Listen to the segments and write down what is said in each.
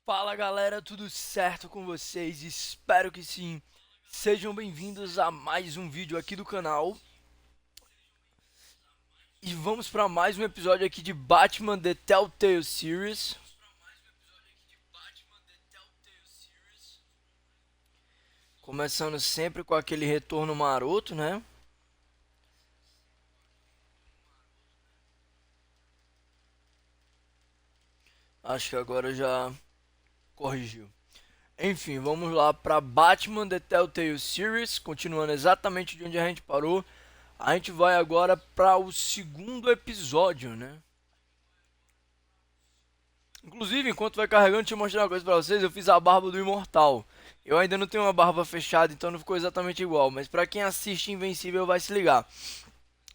Fala galera, tudo certo com vocês? Espero que sim. Sejam bem-vindos a mais um vídeo aqui do canal. E vamos para mais um episódio aqui de Batman The Telltale Series. Começando sempre com aquele retorno maroto, né? Acho que agora já corrigiu. Enfim, vamos lá para Batman The Telltale Series, continuando exatamente de onde a gente parou. A gente vai agora para o segundo episódio, né? Inclusive, enquanto vai carregando, deixa eu mostrar uma coisa pra vocês. Eu fiz a barba do Imortal. Eu ainda não tenho uma barba fechada, então não ficou exatamente igual. Mas pra quem assiste Invencível vai se ligar.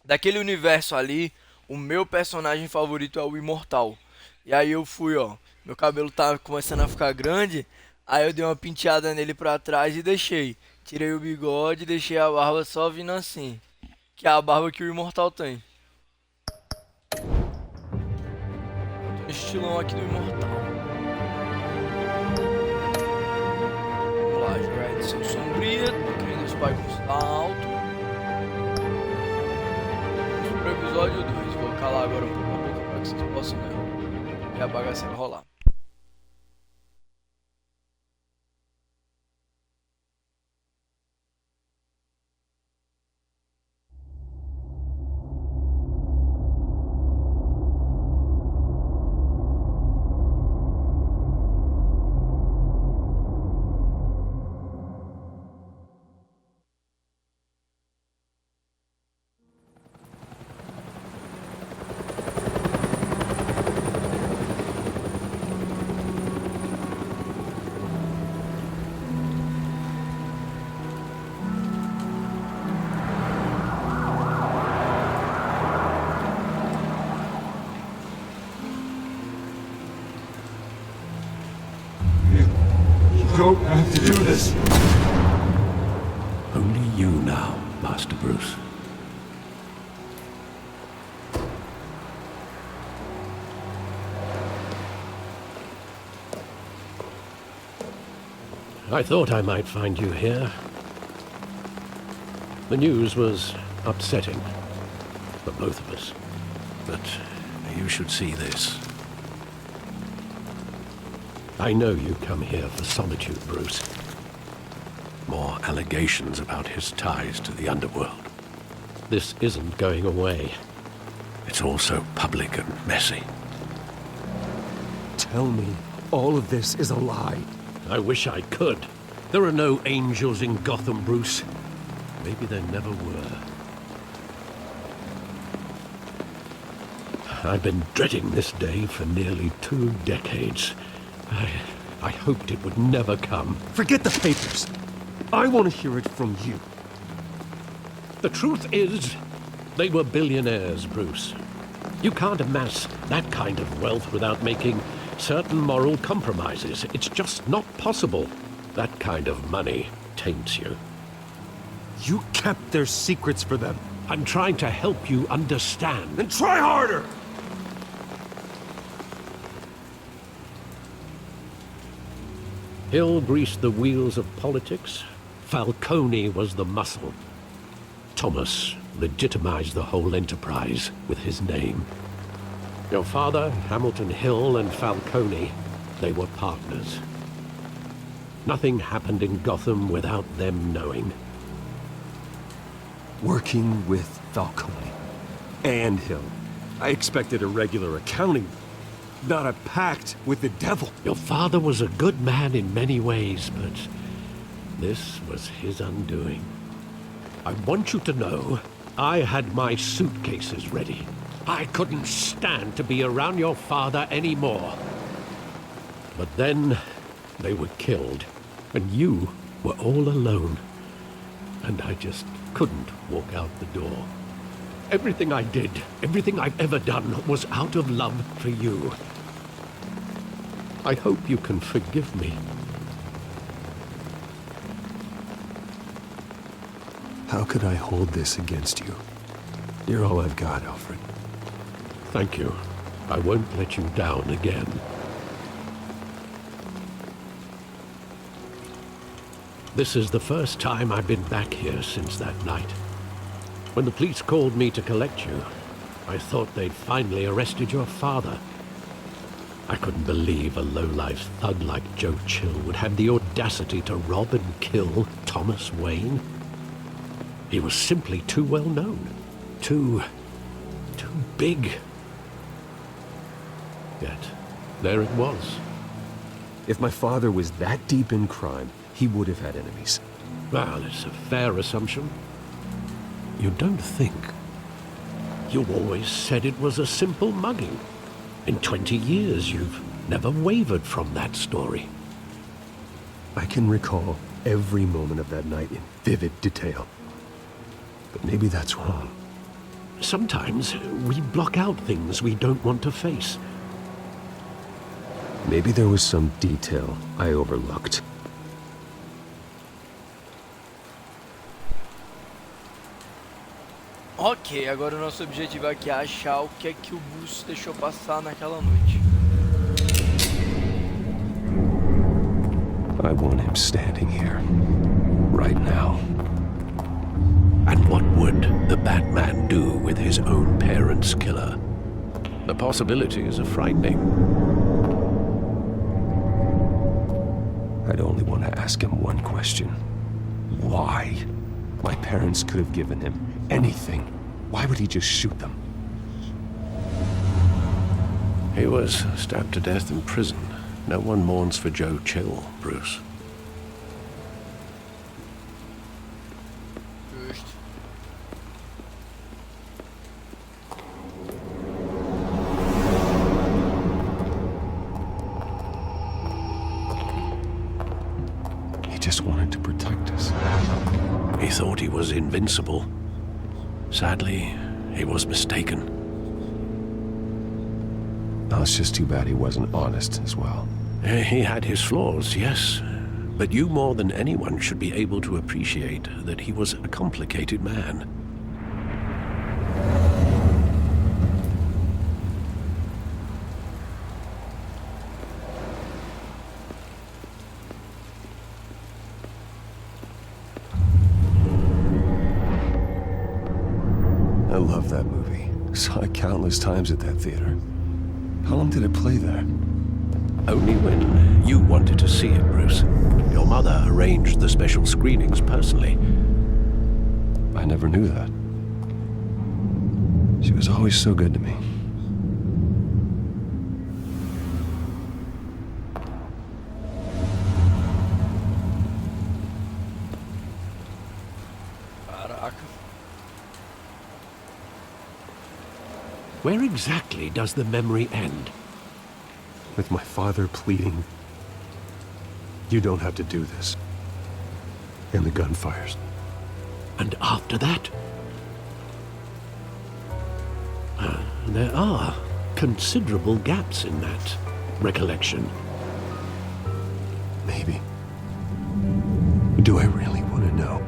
Daquele universo ali, o meu personagem favorito é o Imortal. E aí eu fui, ó. Meu cabelo tá começando a ficar grande. Aí eu dei uma penteada nele pra trás e deixei. Tirei o bigode, deixei a barba só vindo assim. Que é a barba que o Imortal tem. Tô no estilão aqui do Imortal. Vamos lá, jogar edição sombria, querendo os pagos alto. Vamos pro episódio 2. Vou calar agora um pouco a boca para que vocês possam ver a bagaceira rolar. You don't have to do this. Only you now, Master Bruce. I thought I might find you here. The news was upsetting for both of us. But you should see this. I know you come here for solitude, Bruce. More allegations about his ties to the underworld. This isn't going away. It's all so public and messy. Tell me, all of this is a lie. I wish I could. There are no angels in Gotham, Bruce. Maybe there never were. I've been dreading this day for nearly 2 decades. I hoped it would never come. Forget the papers. I want to hear it from you. The truth is, they were billionaires, Bruce. You can't amass that kind of wealth without making certain moral compromises. It's just not possible. That kind of money taints you. You kept their secrets for them. I'm trying to help you understand. Then try harder! Hill greased the wheels of politics. Falcone was the muscle. Thomas legitimized the whole enterprise with his name. Your father, Hamilton Hill, and Falcone, they were partners. Nothing happened in Gotham without them knowing. Working with Falcone and Hill. I expected a regular accounting, not a pact with the devil. Your father was a good man in many ways, but this was his undoing. I want you to know, I had my suitcases ready. I couldn't stand to be around your father anymore. But then, they were killed, and you were all alone. And I just couldn't walk out the door. Everything I did, everything I've ever done, was out of love for you. I hope you can forgive me. How could I hold this against you? You're all I've got, Alfred. Thank you. I won't let you down again. This is the first time I've been back here since that night. When the police called me to collect you, I thought they'd finally arrested your father. I couldn't believe a low-life thug like Joe Chill would have the audacity to rob and kill Thomas Wayne. He was simply too well known. Too big. Yet, there it was. If my father was that deep in crime, he would have had enemies. Well, it's a fair assumption. You don't think? You always said it was a simple mugging. In 20 years, you've never wavered from that story. I can recall every moment of that night in vivid detail. But maybe that's wrong. Sometimes we block out things we don't want to face. Maybe there was some detail I overlooked. Ok, agora o nosso objetivo aqui é achar o que é que o Bruce deixou passar naquela noite. I want him standing here, right now. And what would the Batman do with his own parents' killer? The possibilities are frightening. I'd only want to ask him one question. Why? My parents could have given him anything. Why would he just shoot them? He was stabbed to death in prison. No one mourns for Joe Chill, Bruce. Justo. He just wanted to protect us. He thought he was invincible. Sadly, he was mistaken. Oh, it's just too bad he wasn't honest as well. He had his flaws, yes. But you more than anyone should be able to appreciate that he was a complicated man. I love that movie. Saw it countless times at that theater. How long did it play there? Only when you wanted to see it, Bruce. Your mother arranged the special screenings personally. I never knew that. She was always so good to me. Caraca. Where exactly does the memory end? With my father pleading, "You don't have to do this." And the gunfires. And after that? There are considerable gaps in that recollection. Maybe. Do I really want to know?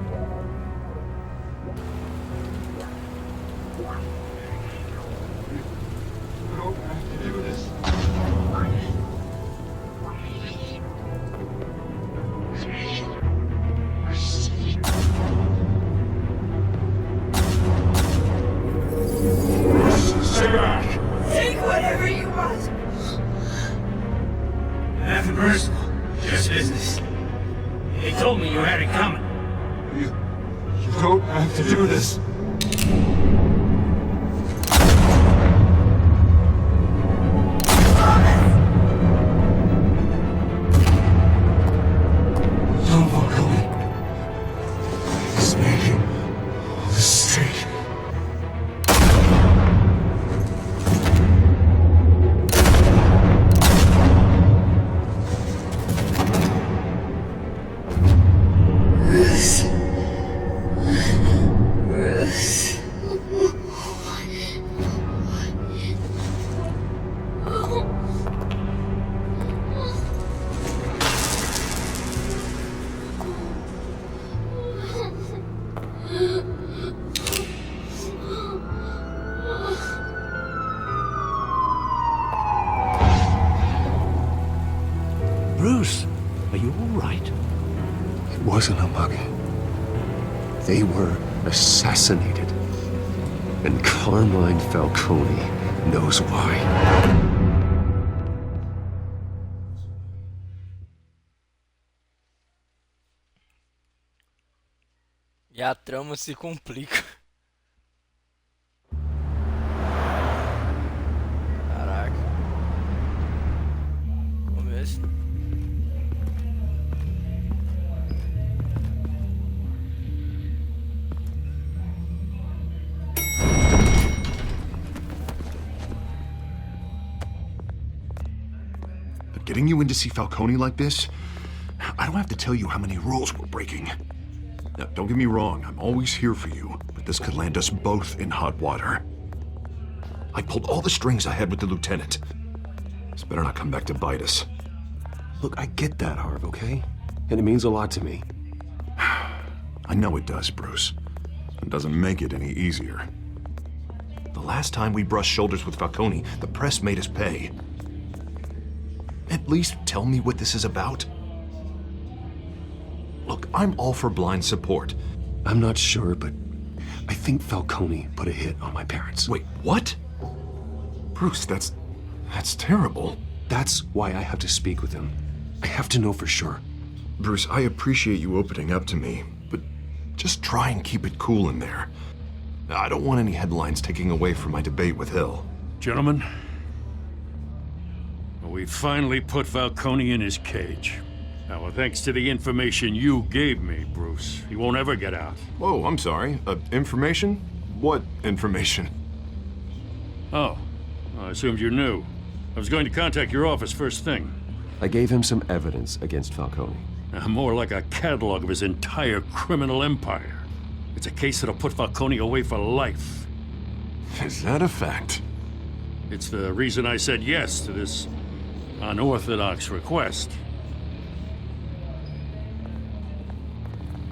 Take whatever you want. Nothing personal, just business. They told me you had it coming. You don't have to do this. Don't walk away. He's making a mistake. Bruce, are you all right? wasn't a mug. They were assassinated. And Carmine Falcone knows why. E a trama se complica. Caraca. Vamos ver se... But getting you in to see Falcone like this, I don't have to tell you how many rules we're breaking. Now, don't get me wrong, I'm always here for you, but this could land us both in hot water. I pulled all the strings I had with the lieutenant. This better not come back to bite us. Look, I get that, Harv, okay? And it means a lot to me. I know it does, Bruce. It doesn't make it any easier. The last time we brushed shoulders with Falcone, the press made us pay. At least tell me what this is about. Look, I'm all for blind support. I'm not sure, but I think Falcone put a hit on my parents. Wait, what? Bruce, that's terrible. That's why I have to speak with him. I have to know for sure. Bruce, I appreciate you opening up to me, but just try and keep it cool in there. I don't want any headlines taking away from my debate with Hill. Gentlemen, we finally put Falcone in his cage. Now, thanks to the information you gave me, Bruce, he won't ever get out. Whoa, I'm sorry. Information? What information? Oh, I assumed you knew. I was going to contact your office first thing. I gave him some evidence against Falcone. More like a catalog of his entire criminal empire. It's a case that'll put Falcone away for life. Is that a fact? It's the reason I said yes to this unorthodox request.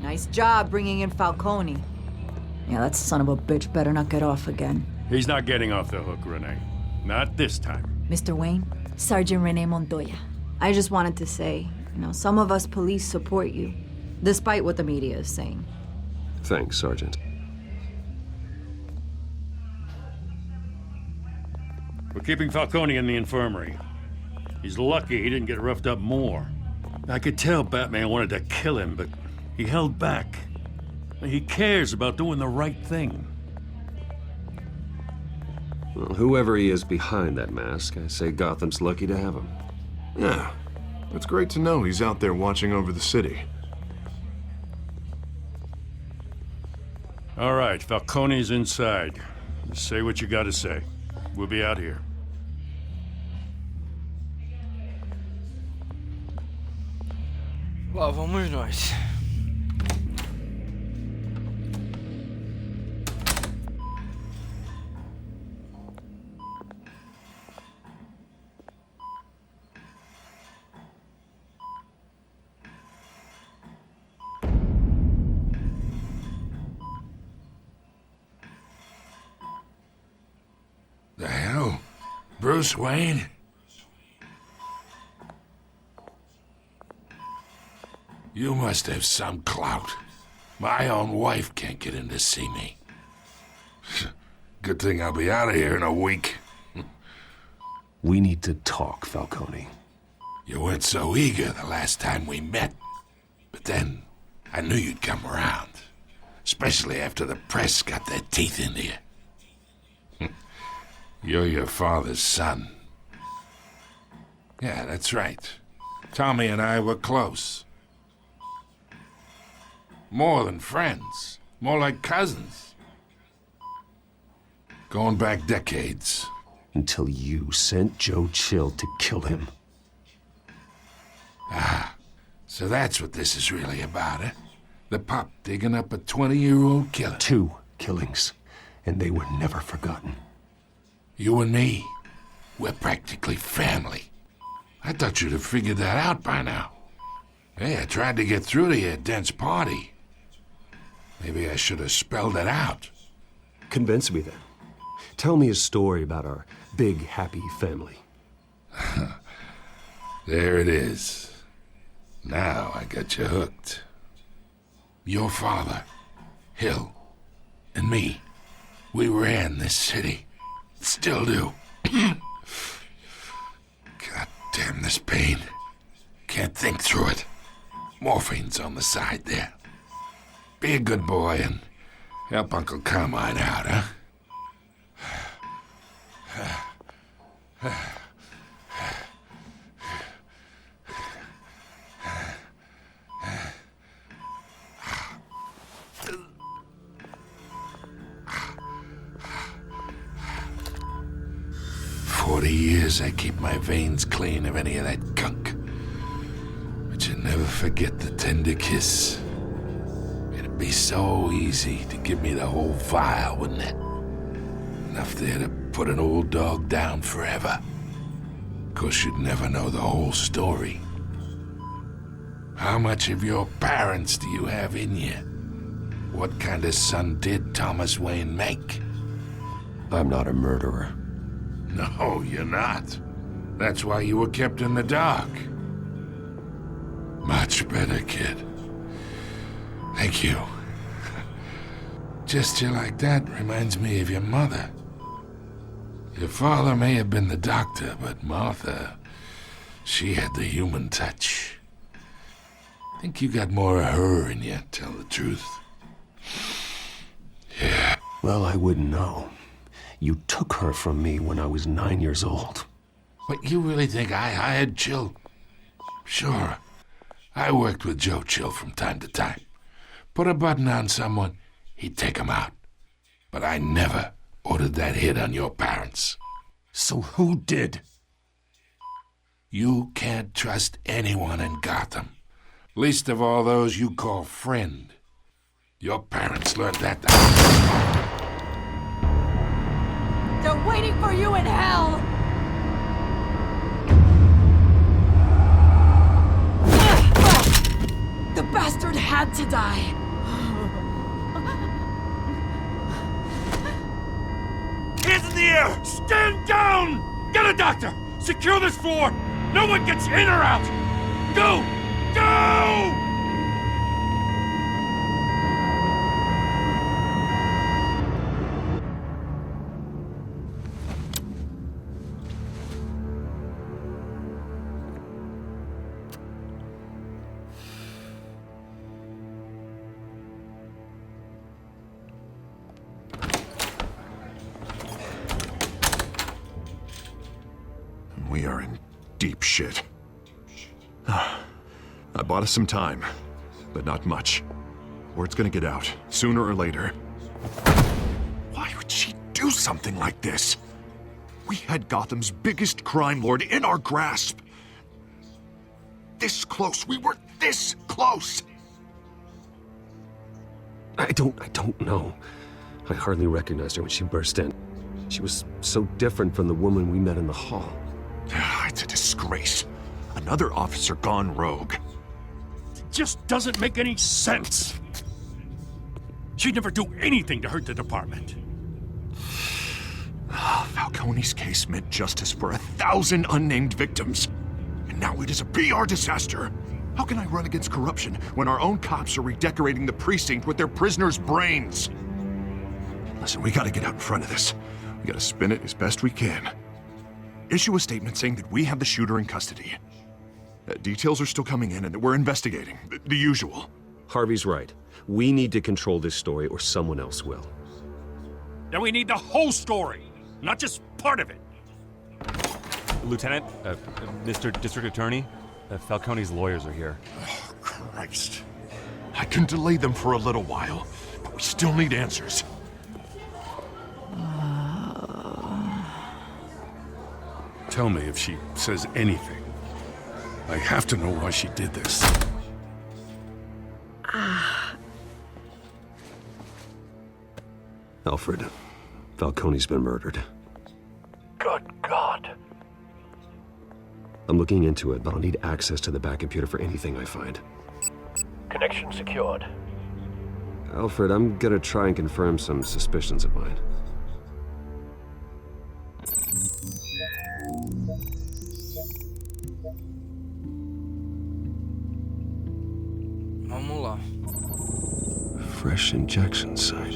Nice job bringing in Falcone. Yeah, that son of a bitch better not get off again. He's not getting off the hook, Renee. Not this time. Mr. Wayne, Sergeant Renee Montoya. I just wanted to say, some of us police support you, despite what the media is saying. Thanks, Sergeant. We're keeping Falcone in the infirmary. He's lucky he didn't get roughed up more. I could tell Batman wanted to kill him, but he held back. He cares about doing the right thing. Well, whoever he is behind that mask, I say Gotham's lucky to have him. Yeah, it's great to know he's out there watching over the city. All right, Falcone's inside. Say what you gotta say. We'll be out here. Lá vamos nós. The hell? Bruce Wayne? You must have some clout. My own wife can't get in to see me. Good thing I'll be out of here in a week. We need to talk, Falcone. You weren't so eager the last time we met. But then, I knew you'd come around. Especially after the press got their teeth into you. You're your father's son. Yeah, that's right. Tommy and I were close. More than friends. More like cousins. Going back decades. Until you sent Joe Chill to kill him. Ah, so that's what this is really about, eh? The pup digging up a 20-year-old killer. 2 killings, and they were never forgotten. You and me, we're practically family. I thought you'd have figured that out by now. Hey, I tried to get through to your dense party. Maybe I should have spelled it out. Convince me then. Tell me a story about our big, happy family. There it is. Now I got you hooked. Your father, Hill, and me, we ran this city. Still do. God damn this pain. Can't think through it. Morphine's on the side there. Be a good boy and help Uncle Carmine out, huh? 40 years I keep my veins clean of any of that gunk. But you never forget the tender kiss. It'd be so easy to give me the whole vial, wouldn't it? Enough there to put an old dog down forever. Of course, you'd never know the whole story. How much of your parents do you have in you? What kind of son did Thomas Wayne make? I'm not a murderer. No, you're not. That's why you were kept in the dark. Much better, kid. Thank you. Gesture like that reminds me of your mother. Your father may have been the doctor, but Martha, she had the human touch. I think you got more of her in you, tell the truth. Yeah. Well, I wouldn't know. You took her from me when I was 9 years old. But you really think I hired Chill? Sure. I worked with Joe Chill from time to time. Put a button on someone, he'd take him out. But I never ordered that hit on your parents. So who did? You can't trust anyone in Gotham. Least of all those you call friend. Your parents learned that. They're waiting for you in hell! The bastard had to die. Hands in the air! Stand down! Get a doctor! Secure this floor! No one gets in or out! Go! Go! We are in deep shit. I bought us some time, but not much. Word's gonna get out, sooner or later. Why would she do something like this? We had Gotham's biggest crime lord in our grasp. This close, we were this close! I don't know. I hardly recognized her when she burst in. She was so different from the woman we met in the hall. It's a disgrace. Another officer gone rogue. It just doesn't make any sense. She'd never do anything to hurt the department. Falcone's case meant justice for 1,000 unnamed victims. And now it is a PR disaster. How can I run against corruption when our own cops are redecorating the precinct with their prisoners' brains? Listen, we gotta get out in front of this. We gotta spin it as best we can. Issue a statement saying that we have the shooter in custody. Details are still coming in and that we're investigating. The usual. Harvey's right. We need to control this story or someone else will. Then we need the whole story, not just part of it. Lieutenant, Mr. District Attorney, Falcone's lawyers are here. Oh, Christ. I can delay them for a little while, but we still need answers. Tell me if she says anything. I have to know why she did this. Alfred, Falcone's been murdered. Good God. I'm looking into it, but I'll need access to the back computer for anything I find. Connection secured. Alfred, I'm gonna try and confirm some suspicions of mine. Vamos lá. fresh injection site.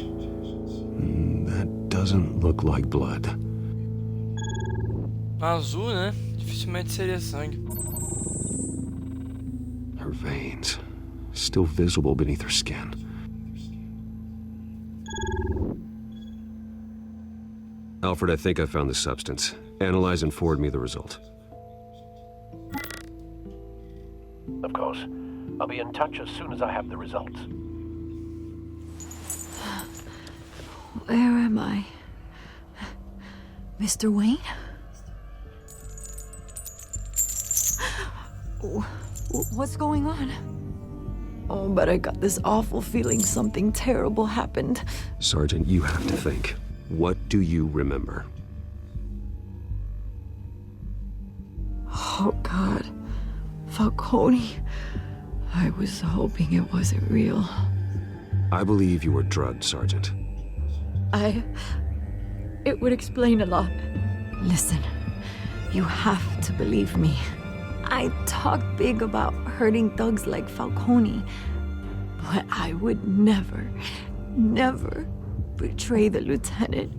That doesn't look like blood. Azul, né? Dificilmente seria sangue. Her veins, still visible beneath her skin. Alfred, I think I found the substance. Analyze and forward me the result. Of course. I'll be in touch as soon as I have the results. Where am I? Mr. Wayne? What's going on? Oh, but I got this awful feeling something terrible happened. Sergeant, you have to think. What do you remember? Oh, God. Falcone. I was hoping it wasn't real. I believe you were drugged, Sergeant. It would explain a lot. Listen, you have to believe me. I talk big about hurting thugs like Falcone, but I would never betray the lieutenant.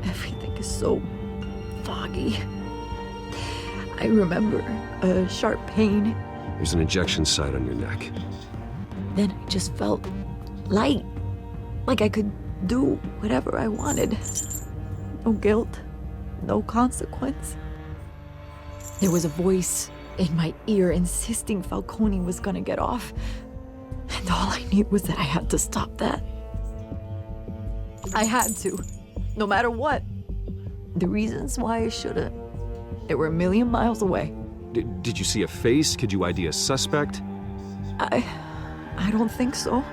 Everything is so foggy. I remember a sharp pain. There's an injection site on your neck. Then I just felt light, like I could do whatever I wanted. No guilt, no consequence. There was a voice in my ear insisting Falcone was gonna get off. And all I knew was that I had to stop that. I had to, no matter what. The reasons why I shouldn't, they were a million miles away. Did you see a face? Could you ID a suspect? I don't think so.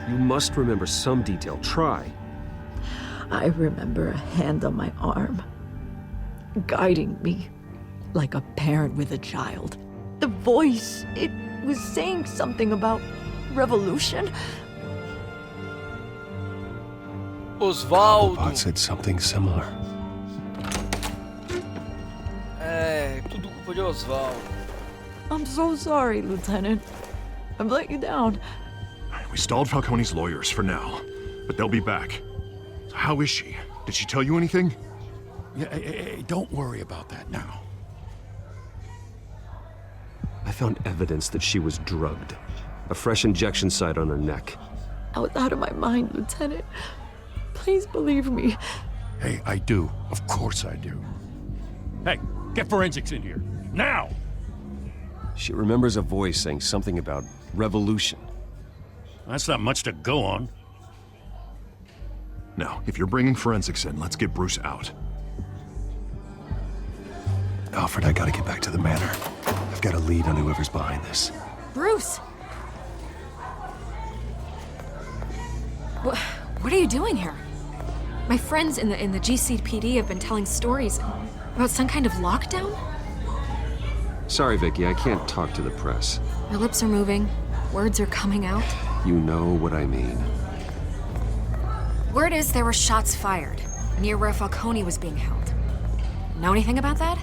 You must remember some detail. Try. I remember a hand on my arm, guiding me like a parent with a child. The voice, it was saying something about revolution. Osvaldo. Cobblepot said something similar. Tudo culpa de Osvaldo. I'm so sorry, Lieutenant. I've let you down. We stalled Falcone's lawyers for now, but they'll be back. So how is she? Did she tell you anything? Yeah, hey, don't worry about that now. I found evidence that she was drugged. A fresh injection site on her neck. I was out of my mind, Lieutenant. Please believe me. Hey, I do. Of course I do. Hey, get forensics in here. Now! She remembers a voice saying something about revolution. That's not much to go on. Now, if you're bringing forensics in, let's get Bruce out. Alfred, I gotta get back to the manor. I've got a lead on whoever's behind this. Bruce! What are you doing here? My friends in the GCPD have been telling stories about some kind of lockdown? Sorry, Vicky, I can't talk to the press. Your lips are moving. Words are coming out. You know what I mean. Word is there were shots fired near where Falcone was being held. Know anything about that?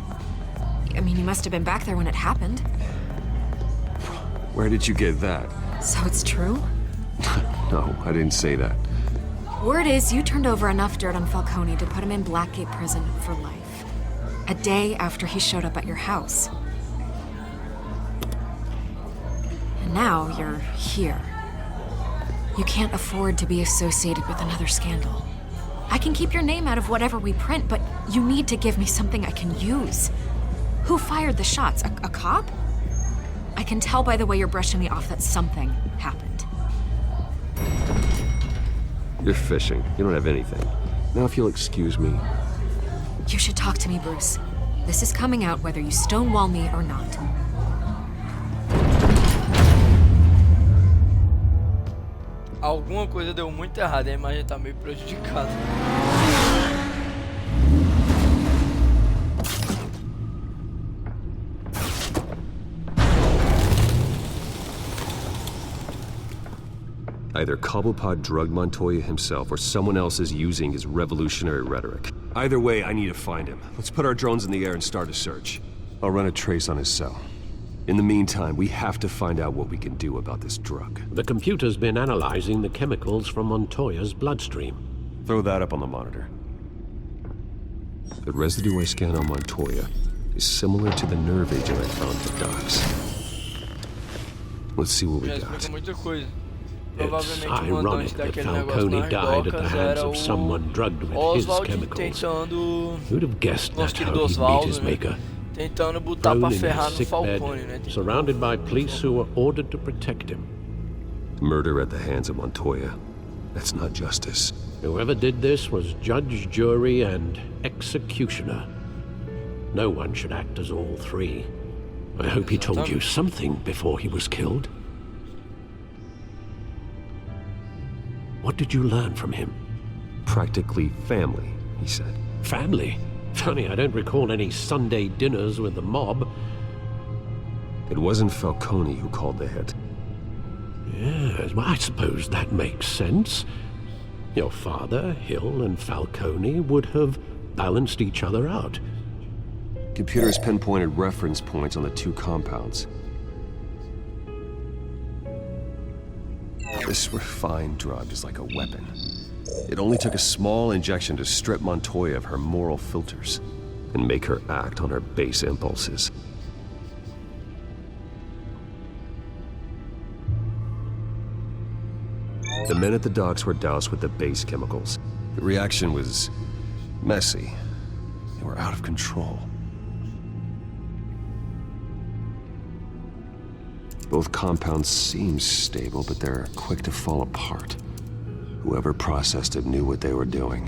I mean, you must have been back there when it happened. Where did you get that? So it's true? No, I didn't say that. Word is you turned over enough dirt on Falcone to put him in Blackgate Prison for life. A day after he showed up at your house. And now you're here. You can't afford to be associated with another scandal. I can keep your name out of whatever we print, but you need to give me something I can use. Who fired the shots? A cop? I can tell by the way you're brushing me off that something happened. You're fishing. You don't have anything. Now, if you'll excuse me. You should talk to me, Bruce. This is coming out whether you stonewall me or not. Alguma coisa deu muito errado, a imagem tá meio prejudicada. Either Cobblepot drugged Montoya himself or someone else is using his revolutionary rhetoric. Either way, I need to find him. Let's put our drones in the air and start a search. I'll run a trace on his cell. In the meantime, we have to find out what we can do about this drug. The computer's been analyzing the chemicals from Montoya's bloodstream. Throw that up on the monitor. The residue I scanned on Montoya is similar to the nerve agent I found at the docks. Let's see what we Já got. explica muita coisa. It's Provavelmente o ironic mandante that daquele negócio Falcone nas died at the docas hands era of someone o drugged with his Oswald chemicals. tentando... Who'd have guessed Nosso that's how querido he'd meet his Oswaldo, né? maker? Tentando botar Thrown pra in ferrar his no sick Falcone, né? bed, surrounded by police who were ordered to protect him. Murder at the hands of Montoya. That's not justice. Whoever did this was judge, jury, and executioner. No one should act as all three. I hope he told you something before he was killed. What did you learn from him? Practically family, he said. Family? Funny, I don't recall any Sunday dinners with the mob. It wasn't Falcone who called the hit. Yes, well, I suppose that makes sense. Your father, Hill, and Falcone would have balanced each other out. Computers pinpointed reference points on the two compounds. This refined drug is like a weapon. It only took a small injection to strip Montoya of her moral filters and make her act on her base impulses. The men at the docks were doused with the base chemicals. The reaction was messy. They were out of control. Both compounds seem stable, but they're quick to fall apart. Whoever processed it knew what they were doing.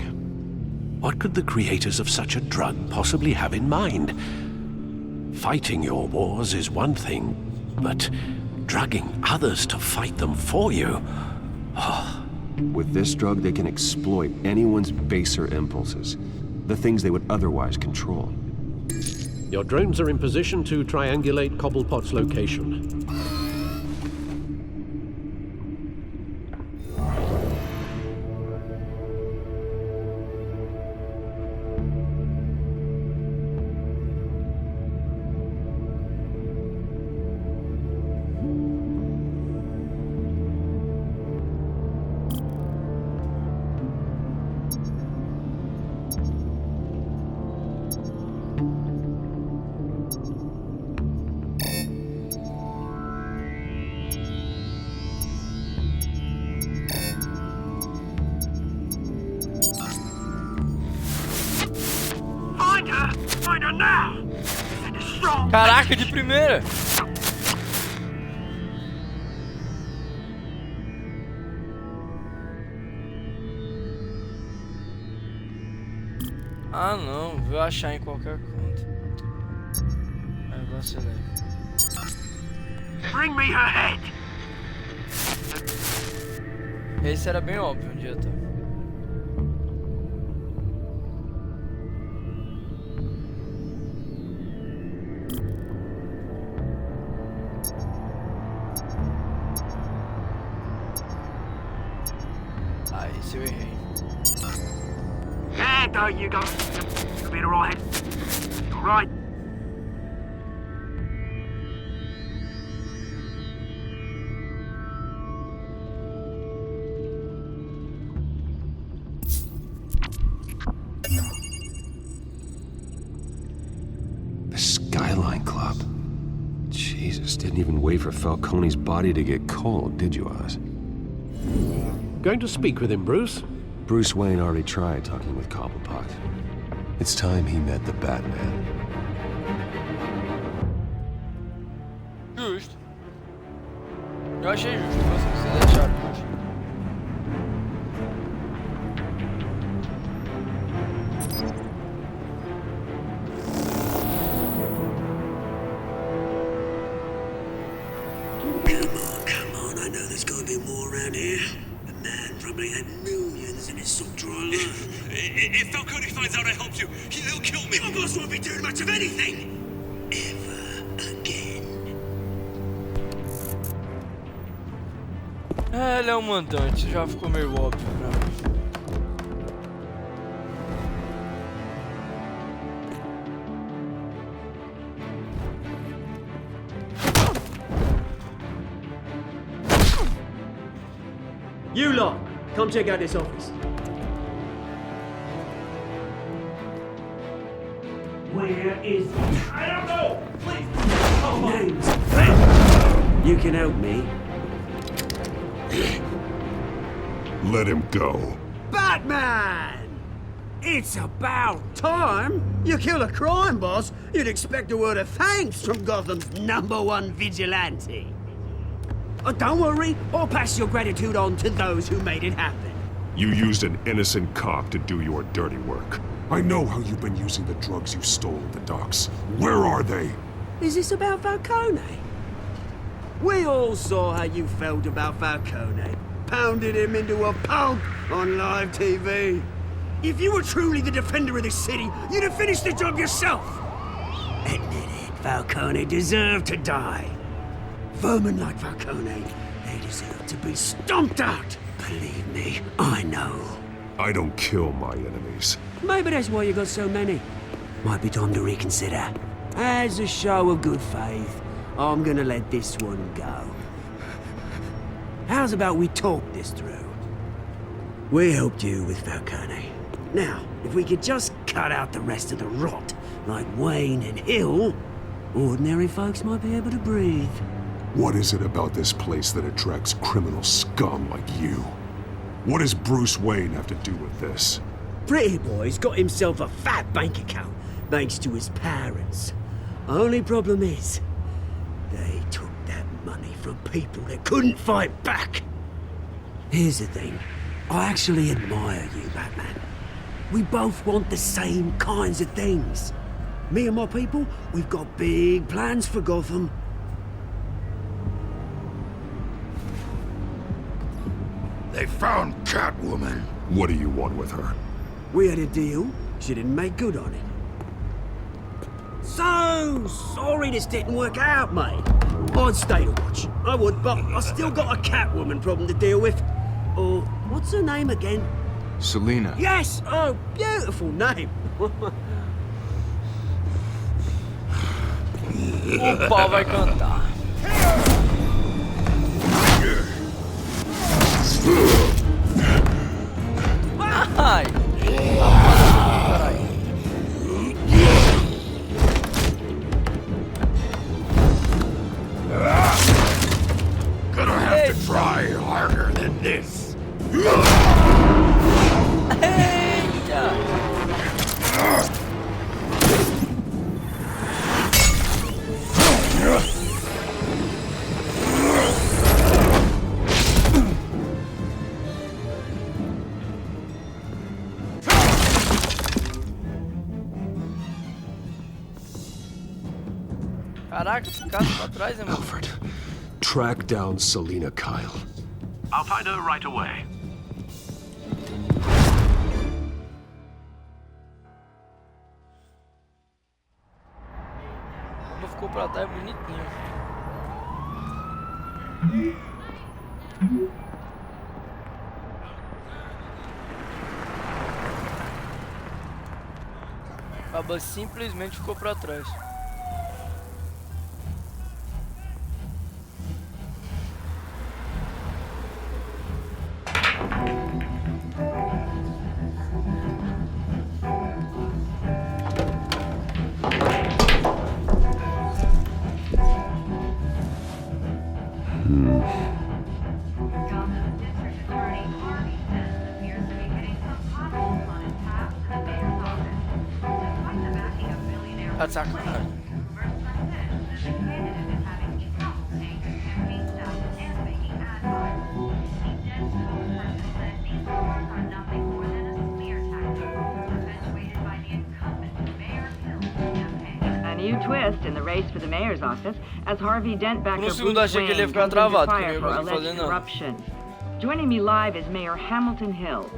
What could the creators of such a drug possibly have in mind? Fighting your wars is one thing, but drugging others to fight them for you? With this drug, they can exploit anyone's baser impulses, the things they would otherwise control. Your drones are in position to triangulate Cobblepot's location. Caraca, de primeira! Ah não, vou achar em qualquer conta. Aí vacilei. Bring me her head. Esse era bem óbvio onde ia estar. Ah, esse eu errei. Yeah, there you go. You'll be alright. Alright. The Skyline Club. Jesus, didn't even wait for Falcone's body to get cold, did you, Oz? Going to speak with him, Bruce? Bruce Wayne already tried talking with Cobblepot. It's time he met the Batman. Justo. Eu achei justo, vocês acharam justo. Come on, I know there's gotta be more around here. The man probably had millions in his salt alone. If Falcone finds out I helped you, he'll kill me. Your boss won't be doing much of anything. Ever again. É, ele é um mandante, já ficou meio óbvio pra mim. You lot, come check out this office. Where is he? I don't know! Please! Names! You can help me. Let him go. Batman! It's about time! You kill a crime boss, you'd expect a word of thanks from Gotham's #1 vigilante. Oh, don't worry, I'll pass your gratitude on to those who made it happen. You used an innocent cop to do your dirty work. I know how you've been using the drugs you stole at the docks. Where are they? Is this about Falcone? We all saw how you felt about Falcone. Pounded him into a pulp on live TV. If you were truly the defender of this city, you'd have finished the job yourself. Admit it, Falcone deserved to die. Vermin like Falcone, they deserve to be stomped out. Believe me, I know. I don't kill my enemies. Maybe that's why you got so many. Might be time to reconsider. As a show of good faith, I'm gonna let this one go. How's about we talk this through? We helped you with Falcone. Now, if we could just cut out the rest of the rot, like Wayne and Hill, ordinary folks might be able to breathe. What is it about this place that attracts criminal scum like you? What does Bruce Wayne have to do with this? Pretty Boy's got himself a fat bank account, thanks to his parents. Only problem is, they took that money from people that couldn't fight back. Here's the thing. I actually admire you, Batman. We both want the same kinds of things. Me and my people, we've got big plans for Gotham. They found Catwoman. What do you want with her? We had a deal. She didn't make good on it. So sorry this didn't work out, mate. I'd stay to watch. I would, but I still got a Catwoman problem to deal with. Oh, what's her name again? Selina. Yes! Oh, beautiful name. O pau vai cantar. Ai! Gonna have to try harder than this. Caraca, esse cara pra trás, é mano. Alfred, track down Selina Kyle. I'll find her right away. Quando ficou pra trás, é bonitinho. Acaba simplesmente ficou pra trás. Tá de sacanagem. A new twist in the race for the mayor's office as Harvey Dent backed Por segundo achei que ele ia ficar travado, porque eu não consegui fazer nada. corruption. Joining me live is Mayor Hamilton Hill.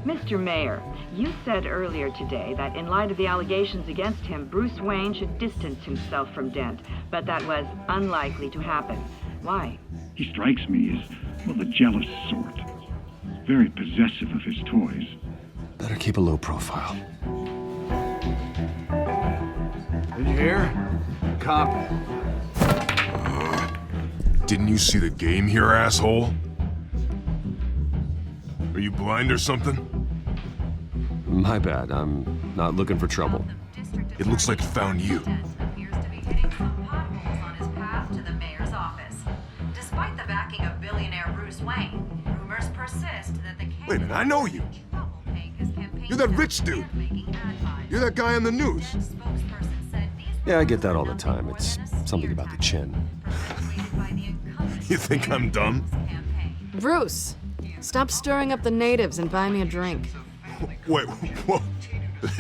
Mr. Mayor, you said earlier today that in light of the allegations against him, Bruce Wayne should distance himself from Dent, but that was unlikely to happen. Why? He strikes me as, well, the jealous sort. Very possessive of his toys. Better keep a low profile. In here? Cop. Didn't you see the game here, asshole? Are you blind or something? My bad. I'm not looking for trouble. It looks like it found you. Despite the backing of billionaire Bruce Wayne, rumors persist that the Wait a minute, I know you. You're that rich dude. You're that guy on the news. Yeah, I get that all the time. It's something about the chin. You think I'm dumb? Bruce, stop stirring up the natives and buy me a drink. Wait, whoa.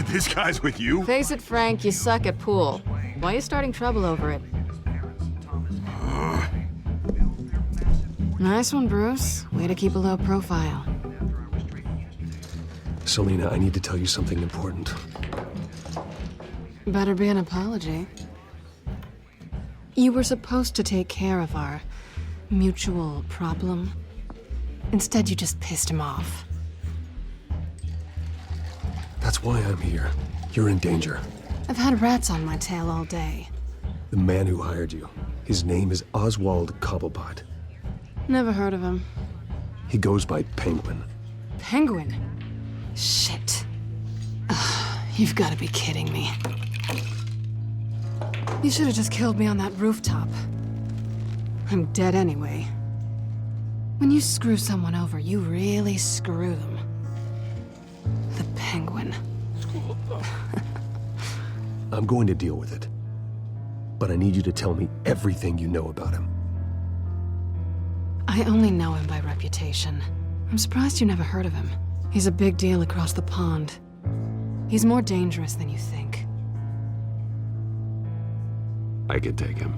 This guy's with you? Face it, Frank, you suck at pool. Why are you starting trouble over it? Nice one, Bruce. Way to keep a low profile. Selena, I need to tell you something important. Better be an apology. You were supposed to take care of our mutual problem. Instead, you just pissed him off. That's why I'm here. You're in danger. I've had rats on my tail all day. The man who hired you. His name is Oswald Cobblepot. Never heard of him. He goes by Penguin. Penguin? Shit. Ugh, you've got to be kidding me. You should have just killed me on that rooftop. I'm dead anyway. When you screw someone over, you really screw them. The Penguin. I'm going to deal with it. But I need you to tell me everything you know about him. I only know him by reputation. I'm surprised you never heard of him. He's a big deal across the pond. He's more dangerous than you think. I could take him.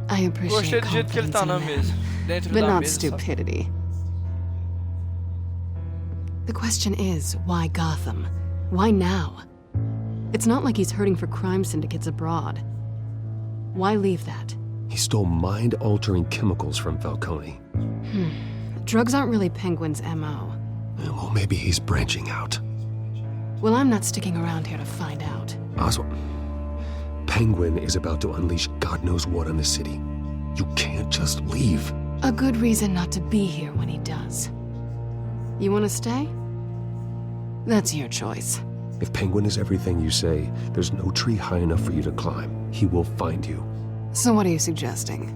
I appreciate confidence in a man, but not stupidity. The question is, why Gotham? Why now? It's not like he's hurting for crime syndicates abroad. Why leave that? He stole mind-altering chemicals from Falcone. Drugs aren't really Penguin's MO. Well, maybe he's branching out. Well, I'm not sticking around here to find out. Oswald, Penguin is about to unleash God knows what on the city. You can't just leave. A good reason not to be here when he does. You want to stay? That's your choice. If Penguin is everything you say, there's no tree high enough for you to climb. He will find you. So what are you suggesting?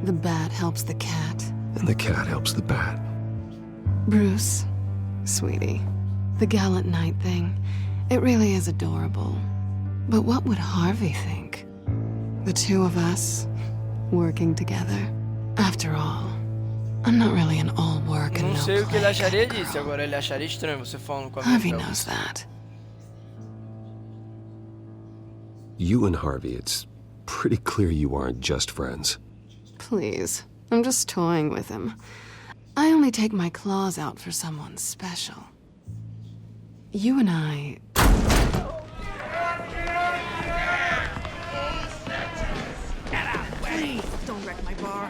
The bat helps the cat? And the cat helps the bat. Bruce, sweetie, the gallant knight thing, it really is adorable. But what would Harvey think? The two of us, working together. After all, I'm not really an all work and Não no sei o que ele play acharia kind of disso, agora ele acharia estranho você falando com a Harvey minha knows that. You and Harvey, it's pretty clear you aren't just friends. Please, I'm just toying with him. I only take my claws out for someone special. You and I... Please, don't wreck my bar.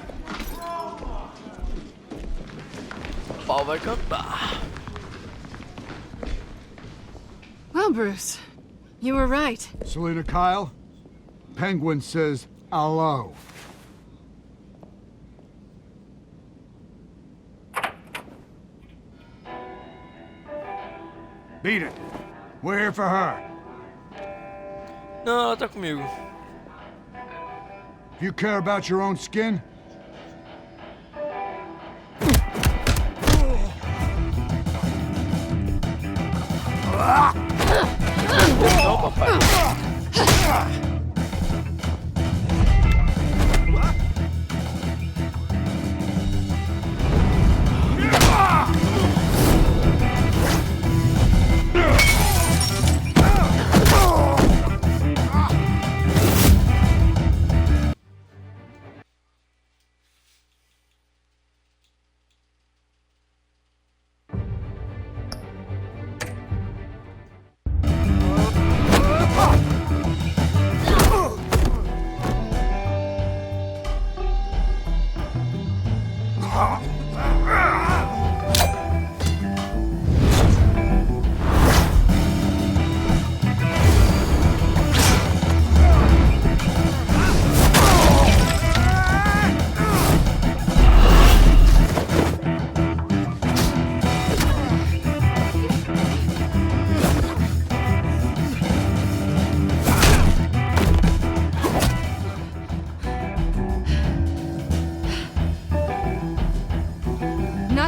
Pau vai cantar. Well, Bruce, you were right. Selena Kyle, Penguin says hello. Beat it. We're here for her. Não, ela tá comigo. If you care about your own skin, Não, papai.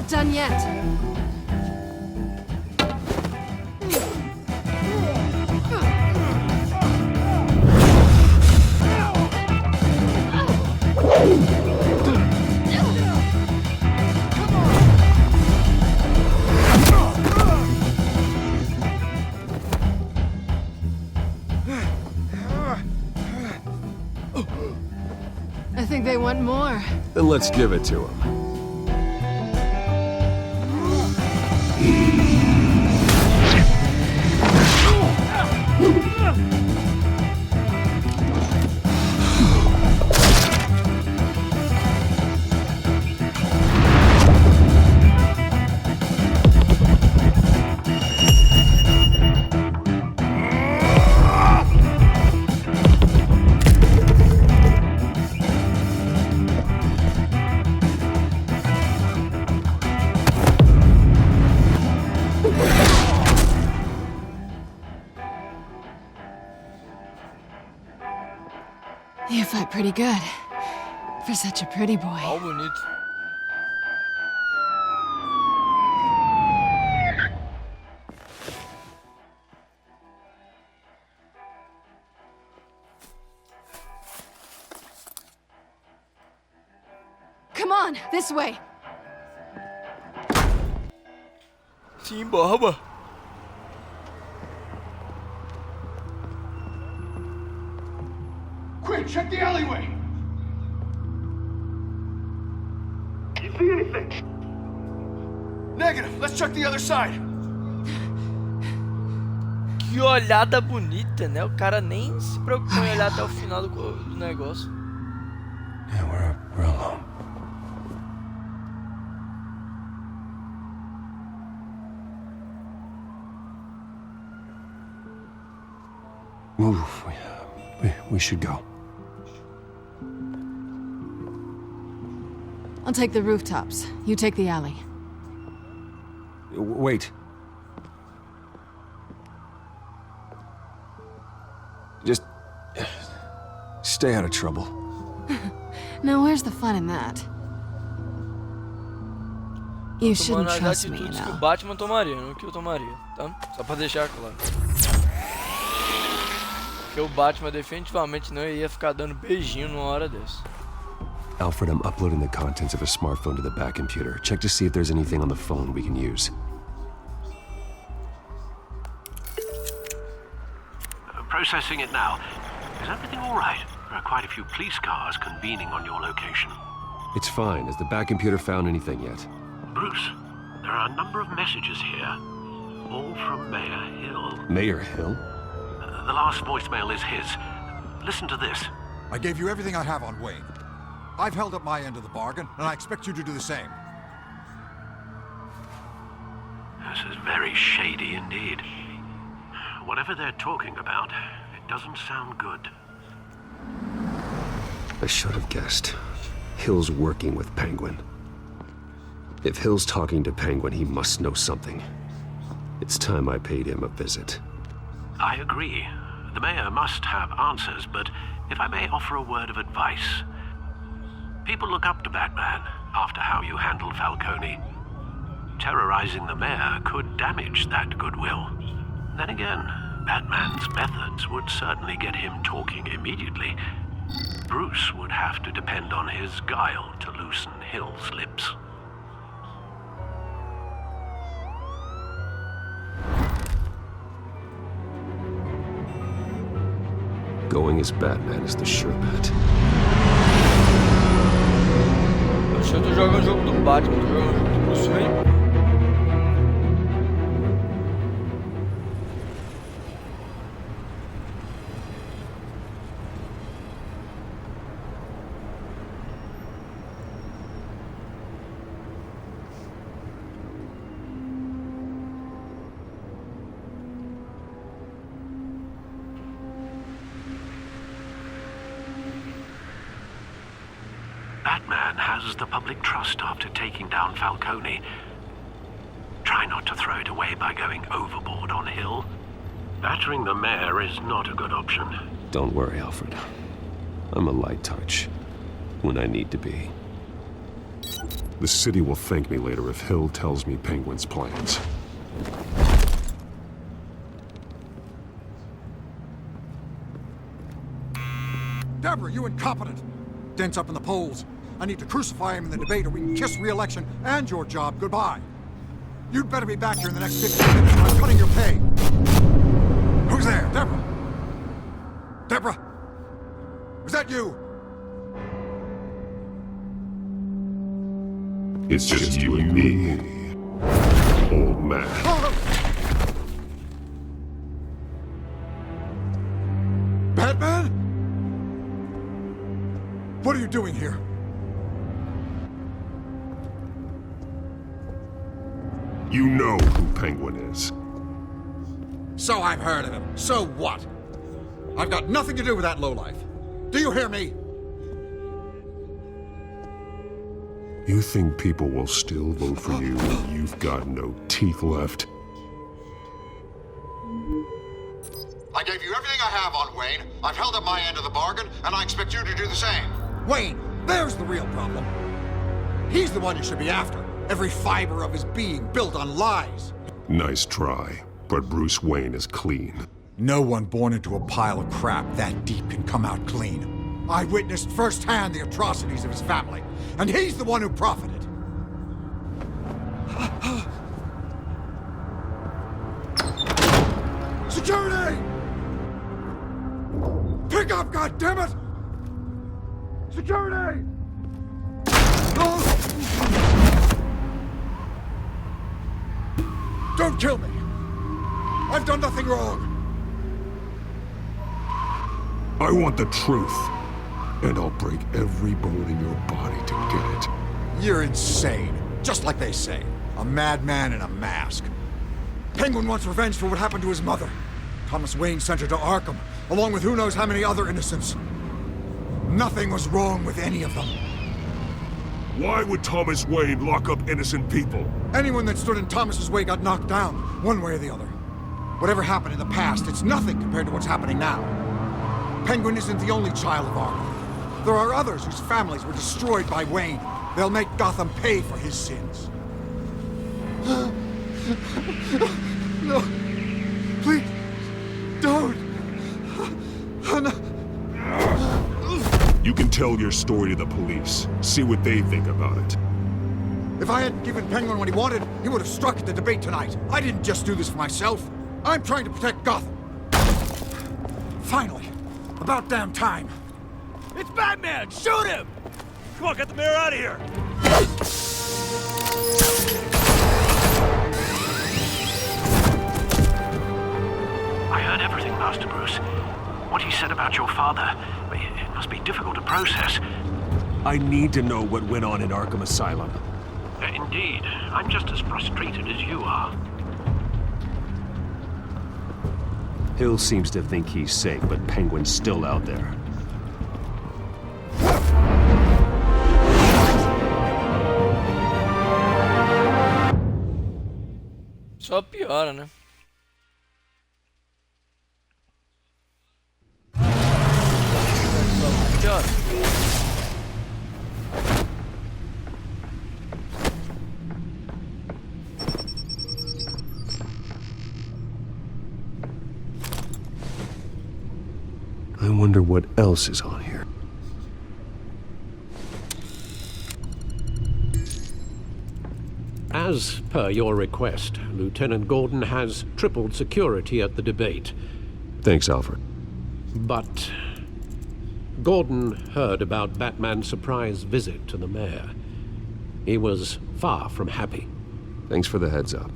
not done yet. I think they want more. Then let's give it to him. You fight pretty good. For such a pretty boy. Ó, bonito. Come on, this way. Sim, barba. Quick, check the alleyway! You see anything? Negative. Let's check the other side. Que olhada bonita, né? O cara nem se preocupou em olhar até o final do negócio. Yeah, we're alone. Move. We should go. I'll take the rooftops. You take the alley. Wait. Just stay out of trouble. Now, where's the fun in that? You shouldn't Tomando as trust me, you atitudes que o know. Batman tomaria, não que eu tomaria, tá? Só pra deixar claro. Porque o Batman definitivamente não ia ficar dando beijinho numa hora dessa. Alfred, I'm uploading the contents of a smartphone to the back computer. Check to see if there's anything on the phone we can use. Processing it now. Is everything all right? There are quite a few police cars convening on your location. It's fine. Has the back computer found anything yet? Bruce, there are a number of messages here, all from Mayor Hill. Mayor Hill? The last voicemail is his. Listen to this. I gave you everything I have on Wayne. I've held up my end of the bargain, and I expect you to do the same. This is very shady indeed. Whatever they're talking about, it doesn't sound good. I should have guessed. Hill's working with Penguin. If Hill's talking to Penguin, he must know something. It's time I paid him a visit. I agree. The mayor must have answers, but if I may offer a word of advice. People look up to Batman after how you handled Falcone. Terrorizing the mayor could damage that goodwill. Then again, Batman's methods would certainly get him talking immediately. Bruce would have to depend on his guile to loosen Hill's lips. Going as Batman is the sure bet. Eu tô jogando o jogo do Batman, tô jogando o jogo do Bruce Wayne. Batman has the public trust after taking down Falcone. Try not to throw it away by going overboard on Hill. Battering the mayor is not a good option. Don't worry, Alfred. I'm a light touch when I need to be. The city will thank me later if Hill tells me Penguin's plans. Deborah, you incompetent! Dent's up in the polls. I need to crucify him in the debate or we can kiss re-election and your job goodbye. You'd better be back here in the next 15 minutes or I'm cutting your pay. Who's there? Deborah? Deborah? Was that you? It's just you and me, old man. Batman? What are you doing here? You know who Penguin is. So I've heard of him. So what? I've got nothing to do with that lowlife. Do you hear me? You think people will still vote for you when you've got no teeth left? I gave you everything I have on Wayne. I've held up my end of the bargain, and I expect you to do the same. Wayne, there's the real problem. He's the one you should be after. Every fiber of his being built on lies. Nice try, but Bruce Wayne is clean. No one born into a pile of crap that deep can come out clean. I witnessed firsthand the atrocities of his family, and he's the one who profited. Security! Pick up, goddammit! Security! Don't kill me! I've done nothing wrong! I want the truth, and I'll break every bone in your body to get it. You're insane. Just like they say. A madman in a mask. Penguin wants revenge for what happened to his mother. Thomas Wayne sent her to Arkham, along with who knows how many other innocents. Nothing was wrong with any of them. Why would Thomas Wayne lock up innocent people? Anyone that stood in Thomas's way got knocked down, one way or the other. Whatever happened in the past, it's nothing compared to what's happening now. Penguin isn't the only child of Arkham. There are others whose families were destroyed by Wayne. They'll make Gotham pay for his sins. No. Please. Don't. You can tell your story to the police. See what they think about it. If I hadn't given Penguin what he wanted, he would have struck at the debate tonight. I didn't just do this for myself. I'm trying to protect Gotham. Finally. About damn time. It's Batman! Shoot him! Come on, get the mayor out of here! I heard everything, Master Bruce. What he said about your father, it must be difficult to process. I need to know what went on in Arkham Asylum. Indeed. I'm just as frustrated as you are. Hill seems to think he's safe, but Penguin's still out there. Só piora, né? Só piora. I wonder what else is on here. As per your request, Lieutenant Gordon has tripled security at the debate. Thanks, Alfred. But Gordon heard about Batman's surprise visit to the mayor. He was far from happy. Thanks for the heads up.